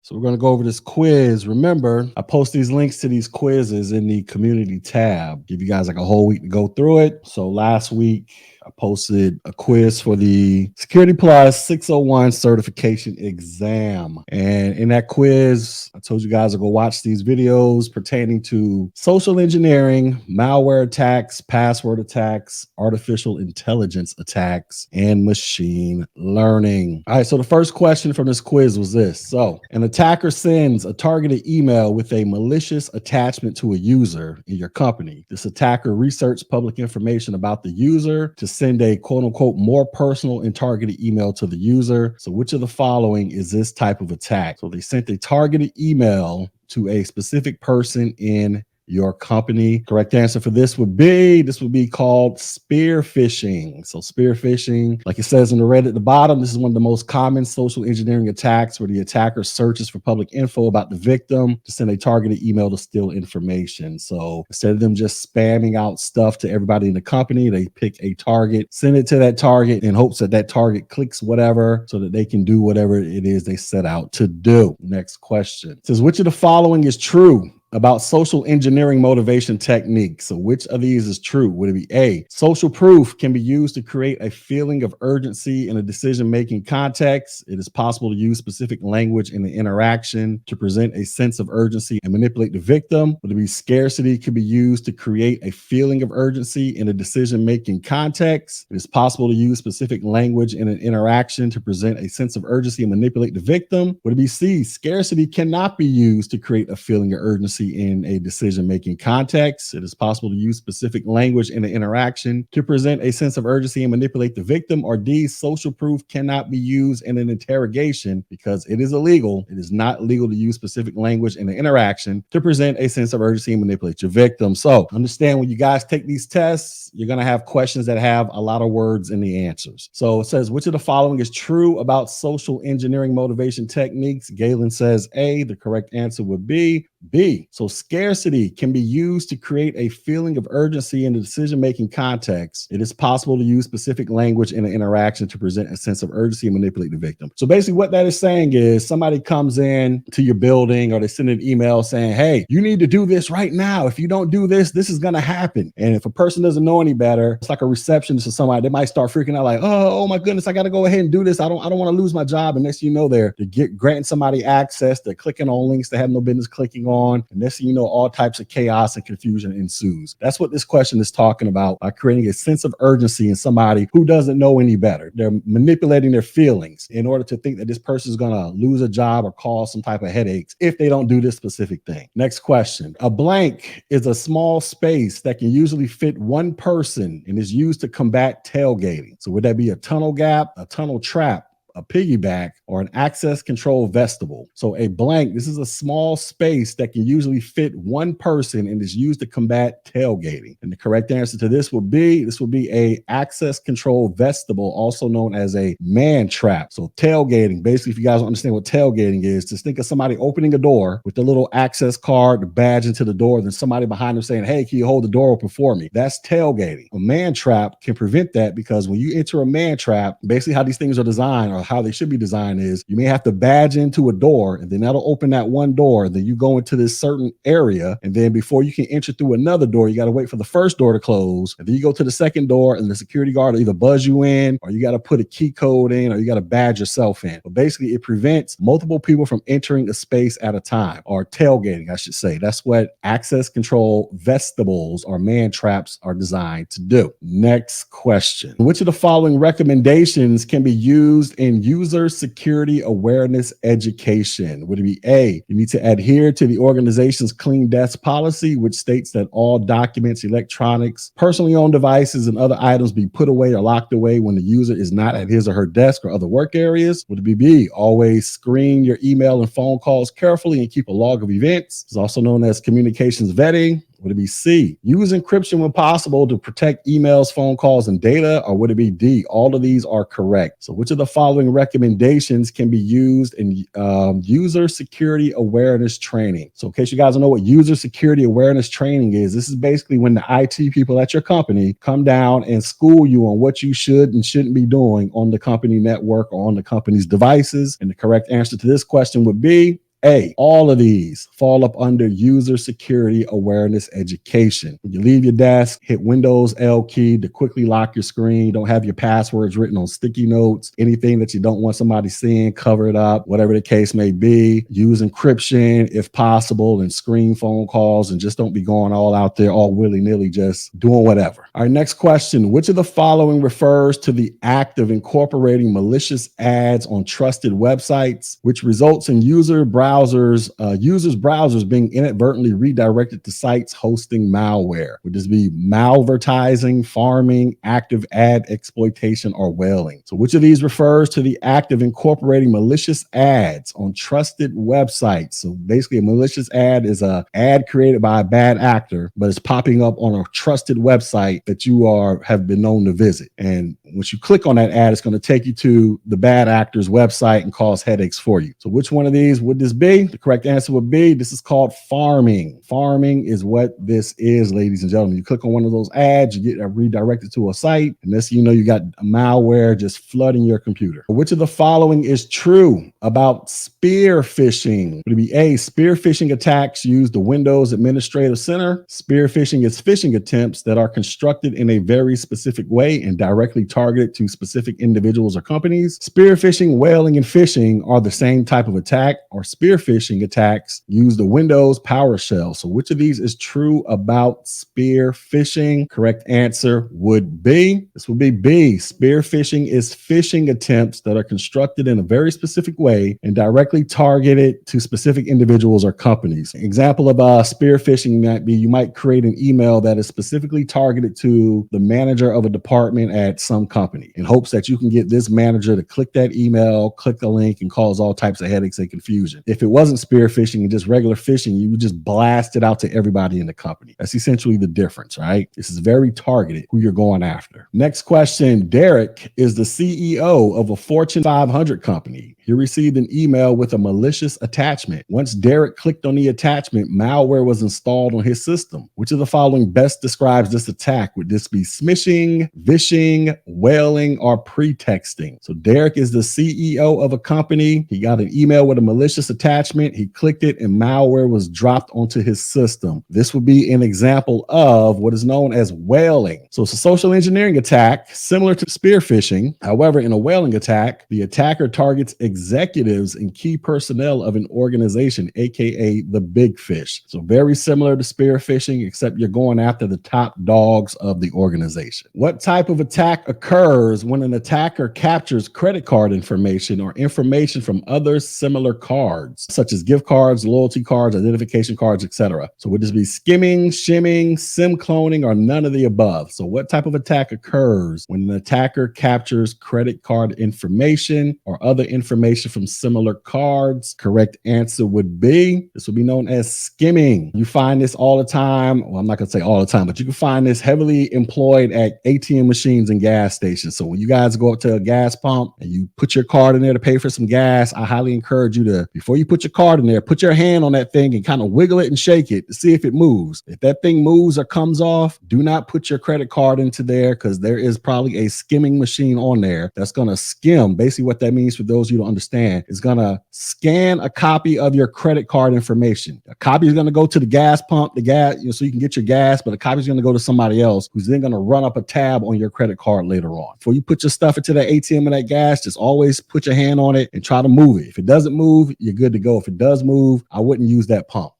So we're going to go over this quiz. Remember, I post these links to these quizzes in the community tab. Give you guys like a whole week to go through it. So last week, I posted a quiz for the Security Plus 601 certification exam. And in that quiz, I told you guys to go watch these videos pertaining to social engineering, malware attacks, password attacks, artificial intelligence attacks, and machine learning. All right, so the first question from this quiz was this. So an attacker sends a targeted email with a malicious attachment to a user in your company. This attacker researched public information about the user to send a quote unquote more personal and targeted email to the user. So which of the following is this type of attack? So they sent a targeted email to a specific person in your company. Correct answer for this would be called spear phishing. So spear phishing, like it says in the red at the bottom, this is one of the most common social engineering attacks where the attacker searches for public info about the victim to send a targeted email to steal information. So instead of them just spamming out stuff to everybody in the company, they pick a target, send it to that target in hopes that that target clicks whatever so that they can do whatever it is they set out to do. Next question. It says, which of the following is true about social engineering motivation techniques? So which of these is true? Would it be A, social proof can be used to create a feeling of urgency in a decision-making context? It is possible to use specific language in the interaction to present a sense of urgency and manipulate the victim. Would it be scarcity can be used to create a feeling of urgency in a decision-making context? It is possible to use specific language in an interaction to present a sense of urgency and manipulate the victim. Would it be C, scarcity cannot be used to create a feeling of urgency in a decision-making context? It is possible to use specific language in an interaction to present a sense of urgency and manipulate the victim. Or D, social proof cannot be used in an interrogation because it is illegal. It is not legal to use specific language in an interaction to present a sense of urgency and manipulate your victim. So understand when you guys take these tests, you're going to have questions that have a lot of words in the answers. So it says, which of the following is true about social engineering motivation techniques? Galen says A. The correct answer would be B. So scarcity can be used to create a feeling of urgency in the decision-making context. It is possible to use specific language in an interaction to present a sense of urgency and manipulate the victim. So basically what that is saying is somebody comes in to your building or they send an email saying, hey, you need to do this right now. If you don't do this, this is going to happen. And if a person doesn't know any better, it's like a receptionist or somebody, they might start freaking out like, oh my goodness, I got to go ahead and do this. I don't want to lose my job. And next thing you know, they're granting somebody access. They're clicking on links they have no business clicking on. And next thing you know, all types of chaos and confusion ensues. That's what this question is talking about, by creating a sense of urgency in somebody who doesn't know any better. They're manipulating their feelings in order to think that this person is going to lose a job or cause some type of headaches if they don't do this specific thing. Next question. A blank is a small space that can usually fit one person and is used to combat tailgating. So would that be a tunnel gap, a tunnel trap, a piggyback, or an access control vestibule? So a blank, this is a small space that can usually fit one person and is used to combat tailgating. And the correct answer to this would be a access control vestibule, also known as a man trap. So tailgating, basically, if you guys don't understand what tailgating is, just think of somebody opening a door with the little access card, the badge into the door, then somebody behind them saying, hey, can you hold the door open for me? That's tailgating. A man trap can prevent that because when you enter a man trap, basically how these things are designed, or how they should be designed, is you may have to badge into a door and then that'll open that one door. Then you go into this certain area. And then before you can enter through another door, you got to wait for the first door to close. And then you go to the second door and the security guard will either buzz you in, or you got to put a key code in, or you got to badge yourself in. But basically it prevents multiple people from entering a space at a time, or tailgating, I should say. That's what access control vestibules or man traps are designed to do. Next question. Which of the following recommendations can be used in user security awareness education? Would it be A, you need to adhere to the organization's clean desk policy, which states that all documents, electronics, personally owned devices, and other items be put away or locked away when the user is not at his or her desk or other work areas? Would it be B, always screen your email and phone calls carefully and keep a log of events? It's also known as communications vetting. Would it be C, use encryption when possible to protect emails, phone calls, and data? Or would it be D, all of these are correct? So which of the following recommendations can be used in user security awareness training? So in case you guys don't know what user security awareness training is, this is basically when the IT people at your company come down and school you on what you should and shouldn't be doing on the company network or on the company's devices. And the correct answer to this question would be A, all of these fall up under user security awareness education. When you leave your desk, hit Windows L key to quickly lock your screen. Don't have your passwords written on sticky notes. Anything that you don't want somebody seeing, cover it up, whatever the case may be. Use encryption if possible and screen phone calls, and just don't be going all out there all willy-nilly just doing whatever. All right, next question. Which of the following refers to the act of incorporating malicious ads on trusted websites, which results in users' browsers being inadvertently redirected to sites hosting malware? Would this be malvertising, farming, active ad exploitation, or whaling? So which of these refers to the act of incorporating malicious ads on trusted websites? So basically a malicious ad is an ad created by a bad actor, but it's popping up on a trusted website that you have been known to visit. And once you click on that ad, it's going to take you to the bad actor's website and cause headaches for you. So which one of these would this be? The correct answer would be, this is called farming. Farming is what this is, ladies and gentlemen. You click on one of those ads, you get redirected to a site, and next thing you know, you got malware just flooding your computer. Which of the following is true about spear phishing? Would it be A, spear phishing attacks use the Windows Administrative Center? Spear phishing is phishing attempts that are constructed in a very specific way and directly targeted to specific individuals or companies. Spear phishing, whaling, and phishing are the same type of attack, or spear phishing attacks use the Windows PowerShell. So which of these is true about spear phishing? Correct answer would be, this would be B. Spear phishing is phishing attempts that are constructed in a very specific way and directly targeted to specific individuals or companies. An example of spear phishing might be, you might create an email that is specifically targeted to the manager of a department at some company in hopes that you can get this manager to click that email, click the link, and cause all types of headaches and confusion. If it wasn't spear phishing and just regular phishing, you would just blast it out to everybody in the company. That's essentially the difference, right? This is very targeted who you're going after. Next question. Derek is the CEO of a Fortune 500 company. He received an email with a malicious attachment. Once Derek clicked on the attachment, malware was installed on his system. Which of the following best describes this attack? Would this be smishing, vishing, whaling, or pretexting? So Derek is the CEO of a company. He got an email with a malicious attachment. He clicked it and malware was dropped onto his system. This would be an example of what is known as whaling. So it's a social engineering attack similar to spear phishing. However, in a whaling attack, the attacker targets executives and key personnel of an organization, aka the big fish. So very similar to spear phishing, except you're going after the top dogs of the organization. What type of attack occurs when an attacker captures credit card information or information from other similar cards, such as gift cards, loyalty cards, identification cards, etc.? So would this be skimming, shimming, SIM cloning, or none of the above? So what type of attack occurs when an attacker captures credit card information or other information from similar cards? Correct answer would be, this would be known as skimming. You find this all the time. Well, I'm not going to say all the time, but you can find this heavily employed at ATM machines and gas stations. So when you guys go up to a gas pump and you put your card in there to pay for some gas, I highly encourage you to, before you put your card in there, put your hand on that thing and kind of wiggle it and shake it to see if it moves. If that thing moves or comes off, do not put your credit card into there, because there is probably a skimming machine on there that's going to skim. Basically what that means, for those of you who don't understand, is going to scan a copy of your credit card information. A copy is going to go to the gas pump, so you can get your gas, but a copy is going to go to somebody else who's then going to run up a tab on your credit card later on. Before you put your stuff into that ATM and that gas, just always put your hand on it and try to move it. If it doesn't move, you're good to go. If it does move, I wouldn't use that pump.